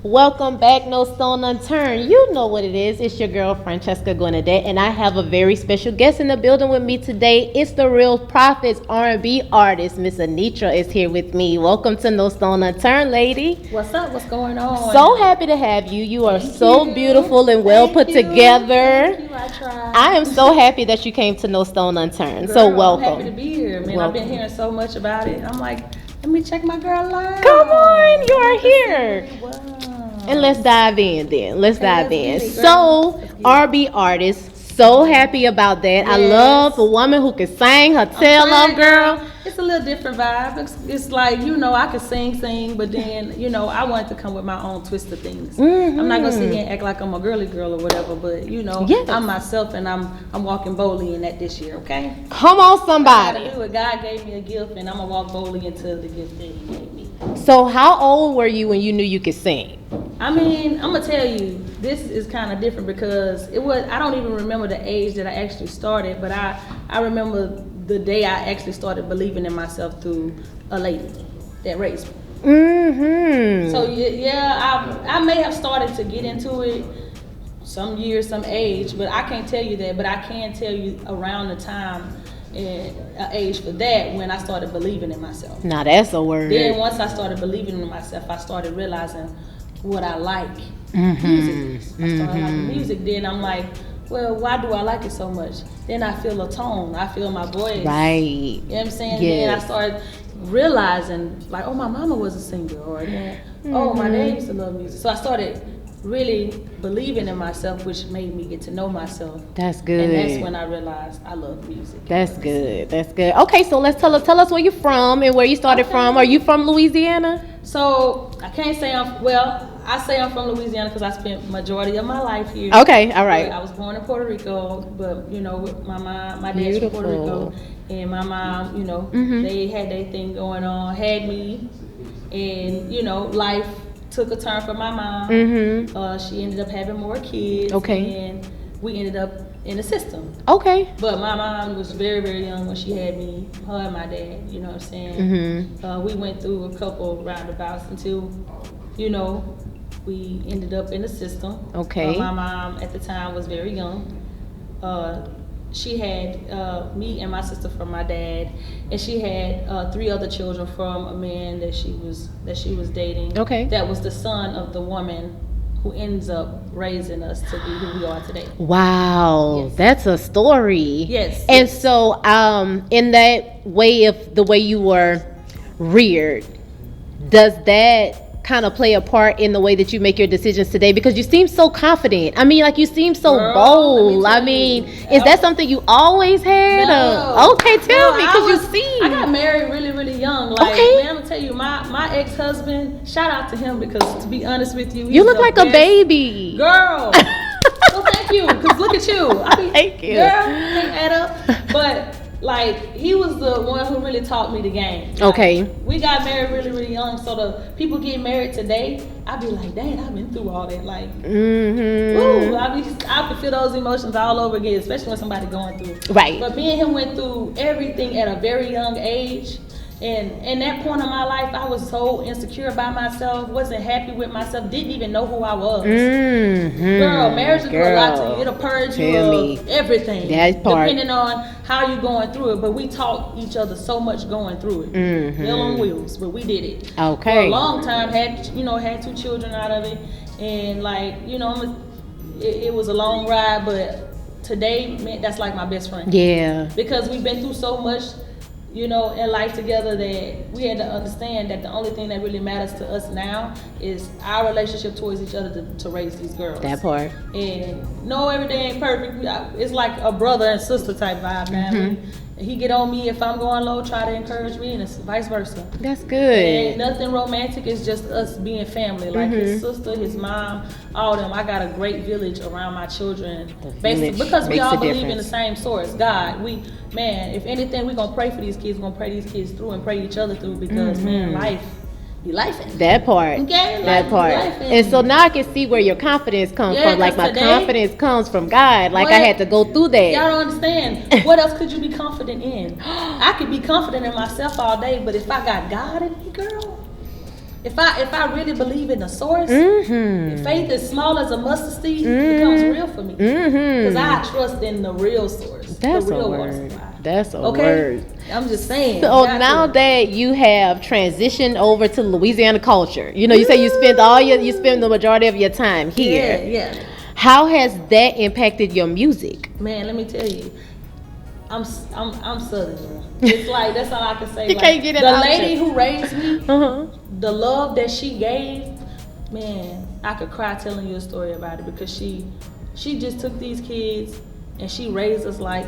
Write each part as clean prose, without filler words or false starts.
Welcome back, No Stone Unturned. You know what it is. It's your girl, Francheska Gwenadette, and I have a very special guest in the building with me today. It's the Real Prophets R&B artist, Miss Aunitra is here with me. Welcome to No Stone Unturned, lady. What's up? What's going on? So happy to have you. You are so beautiful and well put together. Thank you. I tried. I am so happy that you came to No Stone Unturned. Girl, So welcome. I'm happy to be here, man. I've been hearing so much about it. I'm like, let me check my girl out. Come on, you are here. Wow. And let's dive in then. Let's dive in. get it, So, R&B artist, so happy about that. I Yes. love a woman who can sing her tail off, girl. It's a little different vibe. It's like, I can sing, but then, I wanted to come with my own twist of things. I'm not going to sit here and act like I'm a girly girl or whatever, but, Yes. I'm myself and I'm walking boldly in that this year, okay? Come on, I somebody. gotta do it. God gave me a gift and I'm going to walk boldly into the gift that He gave me. So, how old were you when you knew you could sing? I mean, I'm gonna tell you, this is kind of different because I don't even remember the age that I actually started, but I remember the day I actually started believing in myself through a lady that raised me. Mm-hmm. So yeah, I may have started to get into it some years, some age, but I can't tell you that, but I can tell you around the time and age for that when I started believing in myself. Now that's a word. Then once I started believing in myself, I started realizing what I like. Mm-hmm. Music. I started liking music. Then I'm like, well, why do I like it so much? Then I feel a tone. I feel my voice. Right. You know what I'm saying? Yes. Then I started realizing, like, oh, my mama was a singer, or then, oh, my dad used to love music. So I started really believing in myself, which made me get to know myself. That's good. And that's when I realized I love music. That's good. That's good. Okay, so let's tell us where you're from and where you started from. Are you from Louisiana? So I can't say I say I'm from Louisiana because I spent majority of my life here. Okay, all right. I was born in Puerto Rico, but with my mom, my dad's from Puerto Beautiful. Rico, and my mom, Mhm. they had their thing going on, had me, and life took a turn for my mom. Mm-hmm. She ended up having more kids. Okay. And we ended up in the system. Okay. But my mom was very, very young when she had me, her and my dad, you know what I'm saying? Mm-hmm. We went through a couple roundabouts until, we ended up in the system. Okay. My mom at the time was very young. She had me and my sister from my dad, and she had 3 other children from a man that she was dating. Okay. That was the son of the woman who ends up raising us to be who we are today. Wow, Yes. that's a story. Yes. And so, in that way of the way you were reared, does that kind of play a part in the way that you make your decisions today? Because you seem so confident. I mean, like you seem so Girl, bold. let I me tell mean, you. is that something you always had? No. Okay, tell me, because you seem. I got married really, really young. Like, Okay. man, I'm gonna tell you, my ex-husband, shout out to him because to be honest with you, You he's look the like a best. baby. Girl. Well, thank you, because look at you. Thank you. Girl, can't add up. But like, he was the one who really taught me the game. Like, Okay. we got married really, really young, so the people get married today, I be like, dang, I've been through all that. Like, Mm-hmm. ooh, I can feel those emotions all over again, especially when somebody going through. Right. But me and him went through everything at a very young age. And in that point of my life, I was so insecure about myself, wasn't happy with myself, didn't even know who I was. Mm-hmm. Girl, marriage will do a lot to you. It'll purge you tell of me. everything. That part. Depending on how you're going through it. But we taught each other so much going through it. Mhm. Hell on wheels, but we did it. Okay. For a long time, had 2 children out of it. And like, it was a long ride, but today, man, that's like my best friend. Yeah. Because we've been through so much, in life together, that we had to understand that the only thing that really matters to us now is our relationship towards each other to raise these girls. That part. And no, everything ain't perfect. It's like a brother and sister type vibe, man. Mm-hmm. He get on me if I'm going low, try to encourage me, and it's vice versa. That's Ain't good. nothing romantic. It's just us being family. Like his sister, his mom, all of them. I got a great village around my children. Basically, village because we makes all a believe in difference. the same source, God. If anything, we're gonna pray for these kids. We're gonna pray these kids through and pray each other through because man, life, you lifing. That part. Okay, That life, part. life And so now I can see where your confidence comes Yeah, from. Like 'cause my today- confidence comes from God. Like I What? had to go through that. Y'all don't understand. What else could you be confident in? I could be confident in myself all day, but if I got God in me, girl, if I really believe in the source, if faith is small as a mustard seed, it becomes real for me. Because I trust in the real source. That's the real a water word. supply. That's a Okay? word. I'm just saying. So now that you have transitioned over to Louisiana culture, you know, you say you spend the majority of your time here. Yeah. How has that impacted your music? Man, let me tell you, I'm Southern. It's like, that's all I can say. You like, can't get it the out lady you. who raised me, the love that she gave, man, I could cry telling you a story about it, because she just took these kids and she raised us like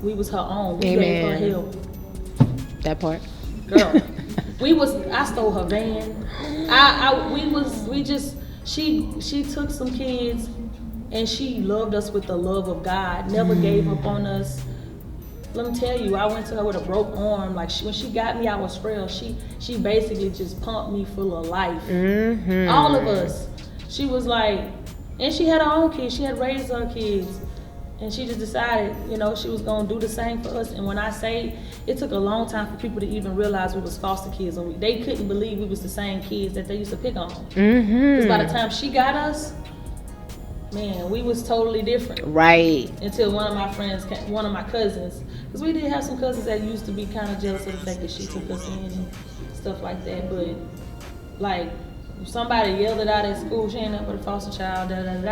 we was her own. We gave her help. That part. Girl, I stole her van. She took some kids and she loved us with the love of God, never gave up on us. Let me tell you, I went to her with a broke arm. Like, when she got me, I was frail. She basically just pumped me full of life. All of us. She was like, and she had her own kids. She had raised her kids. And she just decided, you know, she was going to do the same for us. And when I say, it took a long time for people to even realize we was foster kids. And they couldn't believe we was the same kids that they used to pick on. Because by the time she got us, man, we was totally different. Right. Until one of my cousins, because we did have some cousins that used to be kind of jealous of the fact that she took us in and stuff like that. But, like, if somebody yelled it out at school, she ended up with a foster child, and,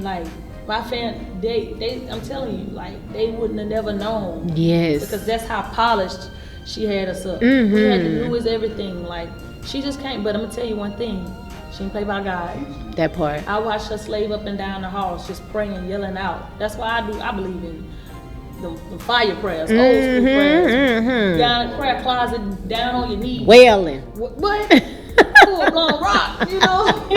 like, my family, I'm telling you, like, they wouldn't have never known. Yes. Because that's how polished she had us up. We had the newest everything. Like, she just can't. But I'm going to tell you one thing. She didn't play by God. That part. I watched her slave up and down the halls, just praying and yelling out. That's why I believe in the fire prayers, old school prayers. Down in the prayer closet, down on your knees. Wailing. What? Full blown rock, you know?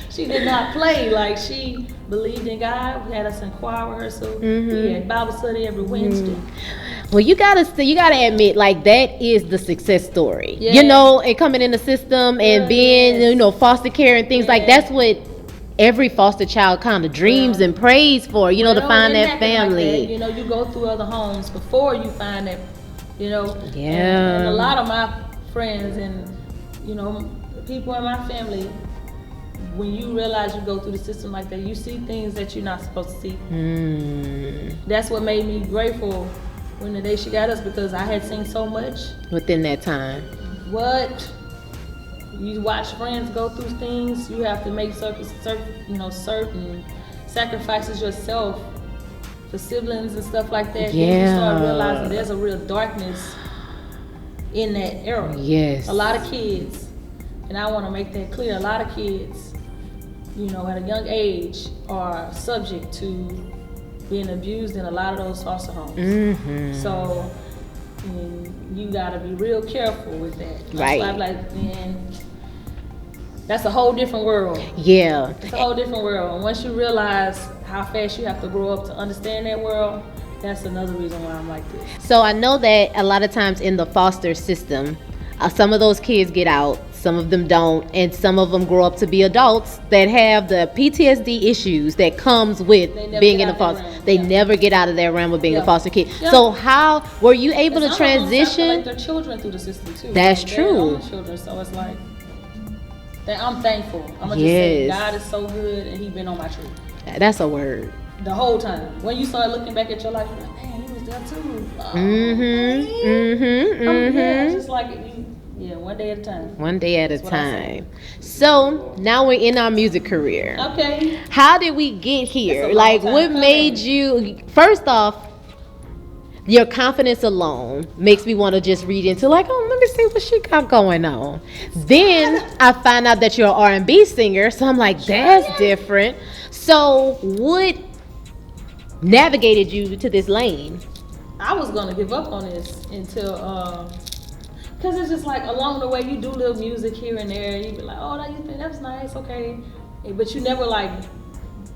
She did not play. Like, she believed in God. We had us in choir rehearsal. We had Bible study every Wednesday. Well, you gotta admit, like, that is the success story. Yeah. You know, and coming in the system and being, you know, foster care and things like that's what every foster child kind of dreams and prays for. You know, to find that family. Like that. You know, you go through other homes before you find that. You know. Yeah. And a lot of my friends and, you know, people in my family, when you realize you go through the system like that, you see things that you're not supposed to see. That's what made me grateful when the day she got us, because I had seen so much within that time. What you watch friends go through things, you have to make certain sacrifices yourself for siblings and stuff like that. Yeah. Then you start realizing there's a real darkness in that era. Yes. A lot of kids, and I want to make that clear, a lot of kids, you know, at a young age are subject to being abused in a lot of those foster homes. So you gotta be real careful with that. Right. So I'm like, man, that's a whole different world. Yeah. It's a whole different world. And once you realize how fast you have to grow up to understand that world, that's another reason why I'm like this. So I know that a lot of times in the foster system, some of those kids get out, some of them don't, and some of them grow up to be adults that have the PTSD issues that comes with being in a foster. They never get out of their realm of being a foster kid. So how were you able to transition? Like their children through the system too. That's like, true. Their children, so it's like that. I'm thankful. I'm gonna just say God is so good, and He been on my tree. That's a word. The whole time. When you start looking back at your life, you're like, man, He was there too. Yeah, it's just like one day at a time. One day at a time. So now we're in our music career. Okay. How did we get here? Like, what made you? First off, your confidence alone makes me want to just read into, like, oh, let me see what she got going on. Then I find out that you're an R&B singer, so I'm like, that's different. So what navigated you to this lane? I was gonna give up on this until because it's just like along the way you do little music here and there. You be like, oh, that you think that's nice, okay, but you never like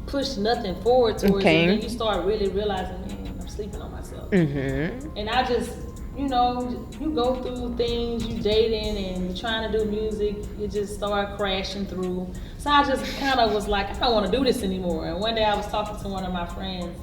push nothing forward towards it. And then you start really realizing, man, I'm sleeping on myself. And I just, you know, you go through things, you dating and you're trying to do music, you just start crashing through. So I just kind of was like, I don't want to do this anymore. And one day I was talking to one of my friends,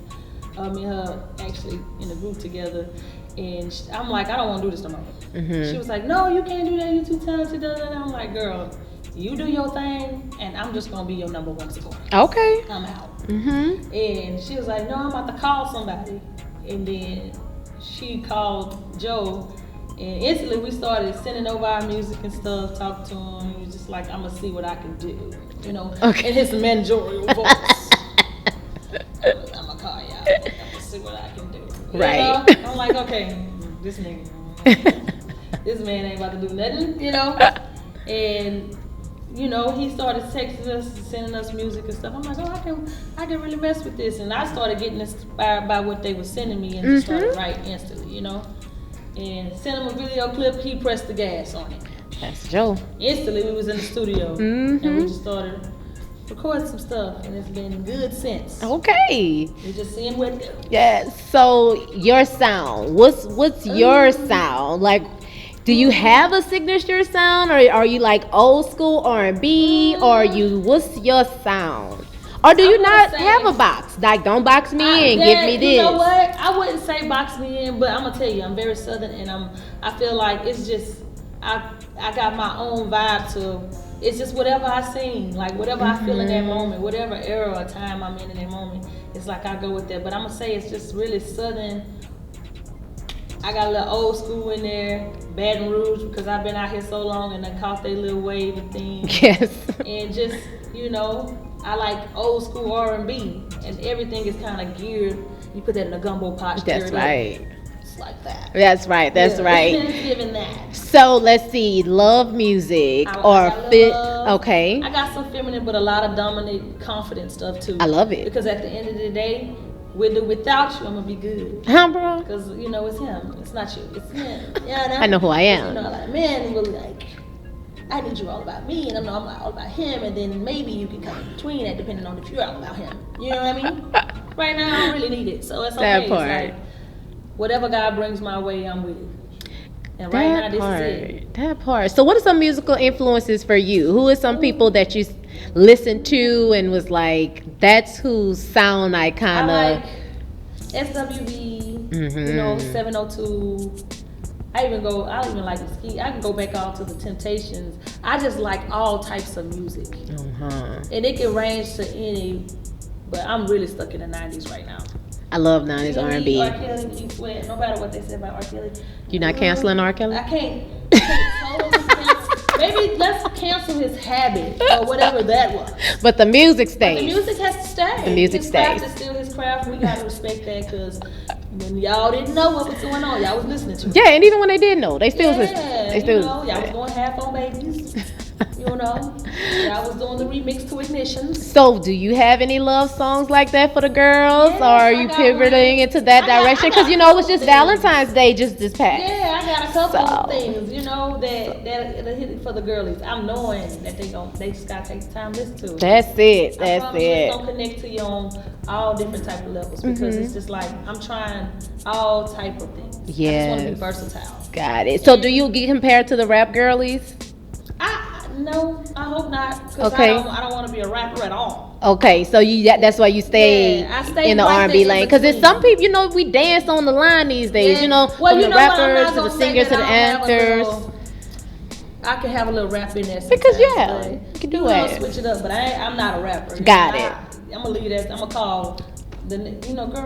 me and her actually in a group together, And I'm like, I don't want to do this no more. Mm-hmm. She was like, no, you can't do that. You're too talented. And I'm like, girl, you do your thing, and I'm just gonna be your number one supporter. Okay. I'm out. Mm-hmm. And she was like, no, I'm about to call somebody. And then she called Joe, and instantly we started sending over our music and stuff, talking to him. He was just like, I'm gonna see what I can do, you know, in his managerial voice. I'm gonna call y'all. I'm gonna see what I can do. Right. You know? I'm like, okay, this nigga, this man ain't about to do nothing, you know. And you know, he started texting us, sending us music and stuff. I'm like, oh, I can really mess with this. And I started getting inspired by what they were sending me and just started writing instantly, you know. And sent him a video clip. He pressed the gas on it. That's Joe. Instantly, we was in the studio and we just started recording some stuff, and it's been good since. Okay. We just seeing what it do. Yeah. So your sound. What's your sound like? Do you have a signature sound, or are you like old school R&B, or what's your sound? Or do you not have a box? Like, don't box me in, give me this. You know what? I wouldn't say box me in, but I'm gonna tell you, I'm very Southern, and I feel like it's just I got my own vibe to. It's just whatever I sing, like whatever I feel in that moment, whatever era or time I'm in that moment. It's like I go with that. But I'm gonna say it's just really Southern. I got a little old school in there, Baton Rouge, because I've been out here so long and I caught their little wave of things. Yes. And just, you know, I like old school R&B, and everything is kind of geared. You put that in a gumbo pot. That's right. It's like that. That's right. That's right. It's giving that. So let's see, love music okay. I got some feminine, but a lot of dominant, confident stuff too. I love it. Because at the end of the day, with or without you, I'm gonna be good. Huh, bro? Because you know it's him. It's not you. It's him. Yeah, I know who I am. You know, like men will like, I need you all about me, and I'm all about him, and then maybe you can come in between that, depending on if you're all about him. You know what I mean? Right now, I don't really need it, so it's okay. That part. It's like whatever God brings my way, I'm with it. And right now, this is it. That part. So, what are some musical influences for you? Who are some people that you listened to and was like, that's whose sound I kind of. I like SWV, you know, 702. I even like the ski. I can go back all to the Temptations. I just like all types of music. And it can range to any, but I'm really stuck in the 90s right now. I love 90s R&B. R. Kelly, no matter what they say about R. Kelly. You're not canceling R. Kelly? I can't totally cancel. Maybe let's cancel his habit or whatever that was. But the music stays. But the music has to stay. The music stays. His craft is still his craft. We gotta respect that, because when y'all didn't know what was going on, y'all was listening to it. Yeah, and even when they did know, they still listen. They still. Y'all was going half on babies. You know, y'all was doing the remix to Ignitions. So, do you have any love songs like that for the girls, or are you pivoting into that direction? Because you know, it was just Valentine's Day just this past. Yeah, I got a couple of things, you know, that hit it for the girlies. I'm knowing that they just gotta take the time to listen to it. That's it. That's I it. It's gonna connect to you on all different type of levels, because it's just like I'm trying all type of things. Yeah. I just want to be versatile. Got it. So, do you get compared to the rap girlies? No, I hope not. Because I don't want to be a rapper at all. Okay, so that's why you stay in the R&B lane. Because there's some people, you know, we dance on the line these days. You know, from the rappers to the singers to the actors. I can have a little rap in there. Because you can do it. Switch it up, but I'm not a rapper. Got it. I'm gonna leave that. I'm gonna call girl.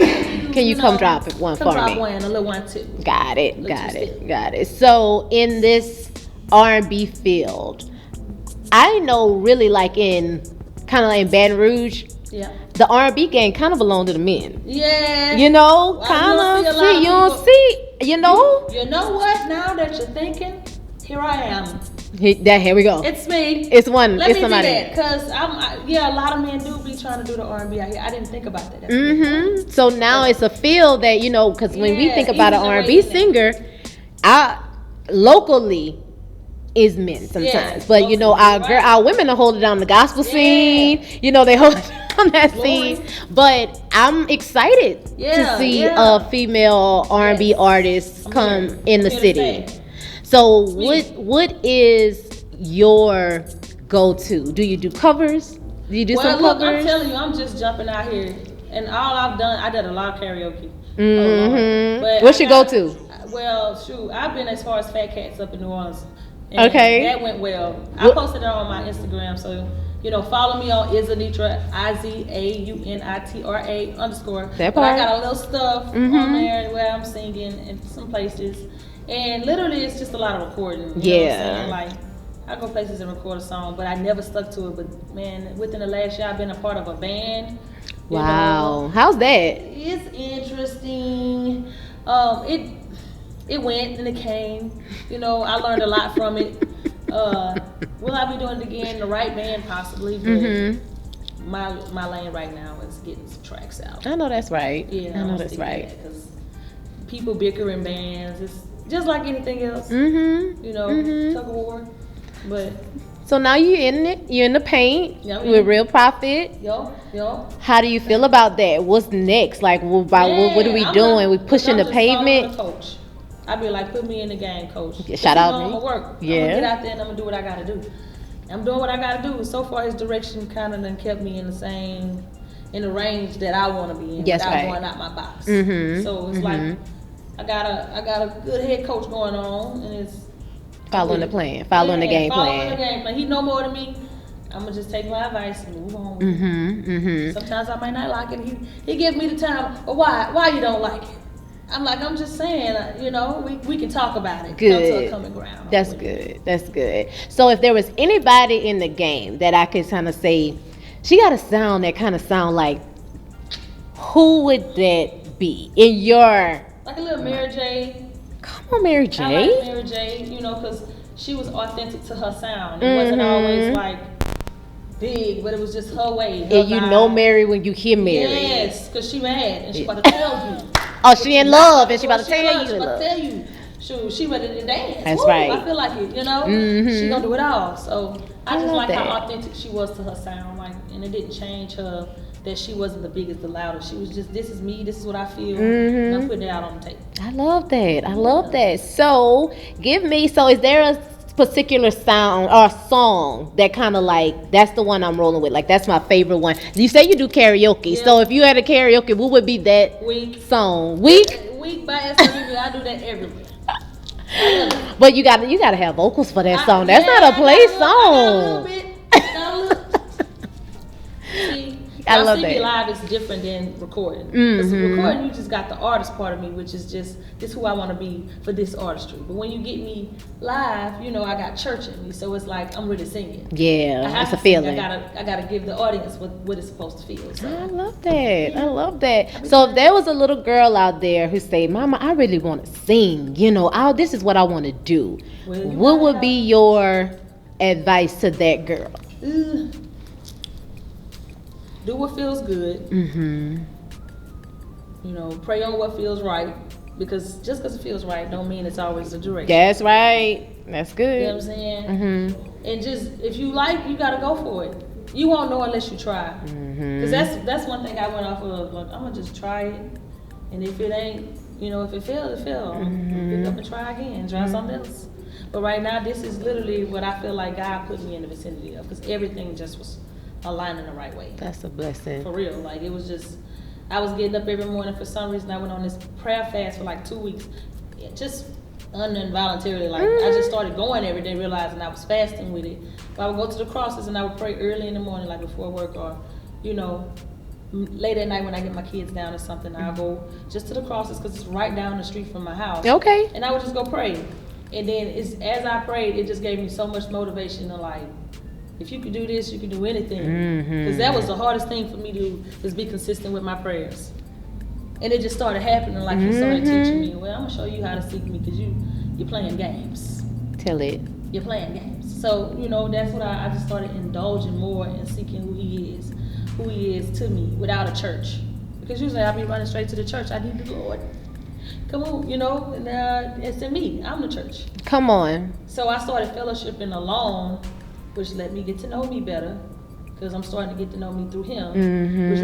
Can you come drop one for me? Drop one, a little one too. Got it. So in this R&B field, I know really like in Baton Rouge, the R&B game kind of belong to the men. Yeah. You know, kind of. You don't see, you know. You know what? Now that you're thinking, here I am. Here we go. It's me. It's one. Let it's me somebody. Because a lot of men do be trying to do the R&B out here. I didn't think about that. So now it's a field that, you know, because when we think about an R&B singer, locally is men sometimes, but you know, our women are holding down the gospel scene. You know, they hold down that scene. But I'm excited to see a female R&B artist come in the city. So what is your go-to? Do you do covers? Do you do some covers? I'm telling you, I'm just jumping out here, and all I did a lot of karaoke. What's your go-to? Well, shoot, I've been as far as Fat Cats up in New Orleans. And Okay. that went well. I posted it on my Instagram, so follow me on Aunitra, IZAUNITRA_. That But I part. got a little stuff on there where I'm singing in some places, and literally it's just a lot of recording. You know what I'm saying? Like, I go places and record a song, but I never stuck to it. But man, within the last year, I've been a part of a band. Wow. How's that? It's interesting. It went and it came. I learned a lot from it. Will I be doing it again? The right band, possibly. But my lane right now is getting some tracks out. I know that's right. Yeah, I know that's right. Because people bicker in bands. It's just like anything else. Tug of war. But so now you're in it. You're in the paint with Real Profit. Yo. How do you feel about that? What's next? Like, what are we doing? We pushing the pavement. The coach. I be like, put me in the game, coach. Shout out I'm me. gonna work. Yeah. I'm gonna get out there and I'm gonna do what I gotta do. I'm doing what I gotta do. So far, his direction kind of done kept me in the range that I want to be in without going out my box. So it's like I got a good head coach going on, and it's following the plan, following the game plan. Following the game plan. He know more than me. I'm gonna just take my advice and move on. Sometimes I might not like it. He gives me the time. But why you don't like it? I'm just saying, we can talk about it. Good. Come to a common ground. That's good. That's good. So if there was anybody in the game that I could kind of say, she got a sound that kind of sound like, who would that be in your? Like a little Mary J. Come on, Mary J. I like Mary J. Because she was authentic to her sound. It wasn't always like big, but it was just her way. Her And you vibe. know Mary when you hear Mary. Yes, because she mad and she about to tell you. Oh, she in love and she about to tell you. She about to tell you. Shoot, she ready to dance. That's Woo, right. I feel like it, She gonna do it all. So I just like how authentic she was to her sound, and it didn't change her that she wasn't the biggest, the loudest. She was just, this is me, this is what I feel, and I'm putting it out on the tape. I love that. So is there a particular sound or song that kind of like, that's the one I'm rolling with, like that's my favorite one? You say you do karaoke, so if you had a karaoke, what would be that song? Weak by SWV. I do that everywhere. But you gotta have vocals for that song. That's not a play song. I love that. Live is different than recording. Because recording, you just got the artist part of me, which is just, this who I want to be for this artistry. But when you get me live, I got church in me, so it's like I'm really singing. Yeah, it's a feeling. I gotta give the audience what it's supposed to feel. So. I love that. So if there was a little girl out there who say, "Mama, I really want to sing. This is what I want to do." What would be your advice to that girl? Do what feels good. Pray on what feels right. Because just because it feels right don't mean it's always the direction. That's right. That's good. You know what I'm saying? And just, if you like, you got to go for it. You won't know unless you try. Because that's one thing I went off of. Like, I'm going to just try it. And if it ain't, if it fails, it fails. Pick up and try again. Try something else. But right now, this is literally what I feel like God put me in the vicinity of. Because everything just was aligning the right way. That's a blessing. For real. Like, it was just, I was getting up every morning. For some reason, I went on this prayer fast for like 2 weeks. Just involuntarily. Like, I just started going every day, realizing I was fasting with it. But I would go to the crosses and I would pray early in the morning, like before work, or, late at night when I get my kids down or something. I'll go just to the crosses because it's right down the street from my house. Okay. And I would just go pray. And then as I prayed, it just gave me so much motivation to like, if you can do this, you can do anything. Because that was the hardest thing for me to do, is be consistent with my prayers. And it just started happening, like he started teaching me, well, I'm going to show you how to seek me, because you're playing games. Tell it. You're playing games. So, that's what I just started indulging more in seeking who he is to me without a church. Because usually I'll be running straight to the church. I need the Lord. Come on, and it's in me. I'm the church. Come on. So I started fellowshipping alone, which let me get to know me better, because I'm starting to get to know me through him, which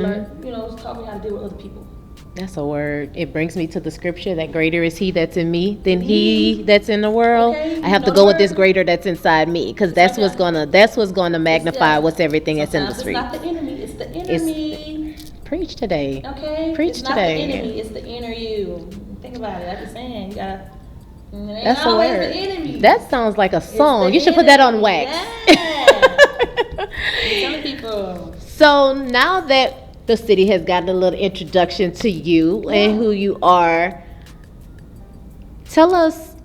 taught me how to deal with other people. That's a word. It brings me to the scripture that greater is he that's in me than he that's in the world. Okay, I have to go with this greater that's inside me, because that's what's gonna magnify what's everything that's in the street. It's not the enemy, it's the enemy. Preach today. Okay? Preach it's today. It's not the enemy, it's the inner you. Think about it. Like I'm saying, you gotta That's a always word. the enemy. That sounds like a song. the You should put that on enemy. wax. Yeah. Telling people. So now that the city has gotten a little introduction to you and who you are, tell us,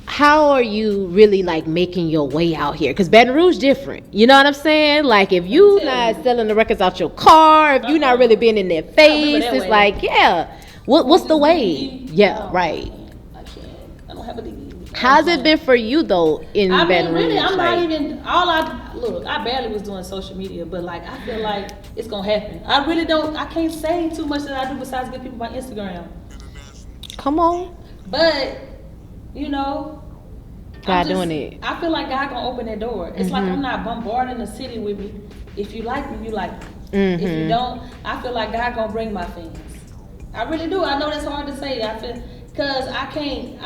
how are you really like making your way out here? Because Baton Rouge different. You know what I'm saying? Like if you not selling the records out your car, if you not really being in their face, it's way. like, yeah. What's the way? Yeah, right. I can't. I don't have a DVD. How's it been for you though in Baton Rouge? Really, I'm not Like, even. I barely was doing social media, but like I feel like it's gonna happen. I really don't. I can't say too much that I do besides give people my Instagram. come on. But you know, God doing it. I feel like God gonna open that door. It's like I'm not bombarding the city with me. If you like me, you like me. If you don't, I feel like God gonna bring my fans. I really do. I know that's hard to say. I feel because I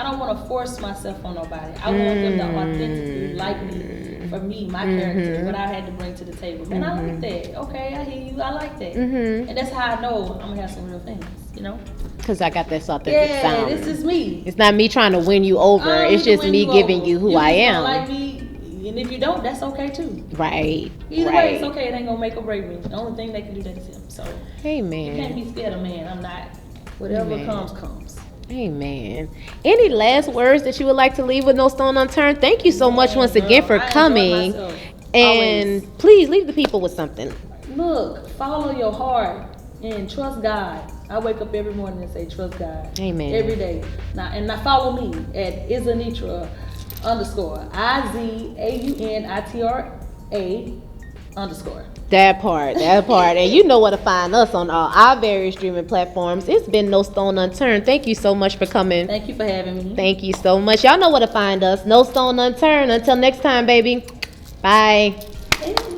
don't want to force myself on nobody. I want them to authentically like me for me, my character, what I had to bring to the table. And I like that. Okay, I hear you. I like that. And that's how I know I'm gonna have some real fans. You know. Because I got this authentic sound. Yeah, this is me. It's not me trying to win you over. It's just me giving you who I am. Like me, and if you don't, that's okay too. Right. Either way, it's okay. It ain't gonna make or break me. The only thing they can do that is him. So Amen. you can't be scared of man. I'm not. Whatever comes. Amen. Any last words that you would like to leave with No Stone Unturned? Thank you so much once again for coming. And please leave the people with something. Look, follow your heart and trust God. I wake up every morning and say trust God. Amen. Every day. Now follow me at Aunitra _IZAUNITRA_. That part. And you know where to find us on all our various streaming platforms. It's been No Stone Unturned. Thank you so much for coming. Thank you for having me. Thank you so much. Y'all know where to find us. No Stone Unturned. Until next time, baby. Bye. Thank you.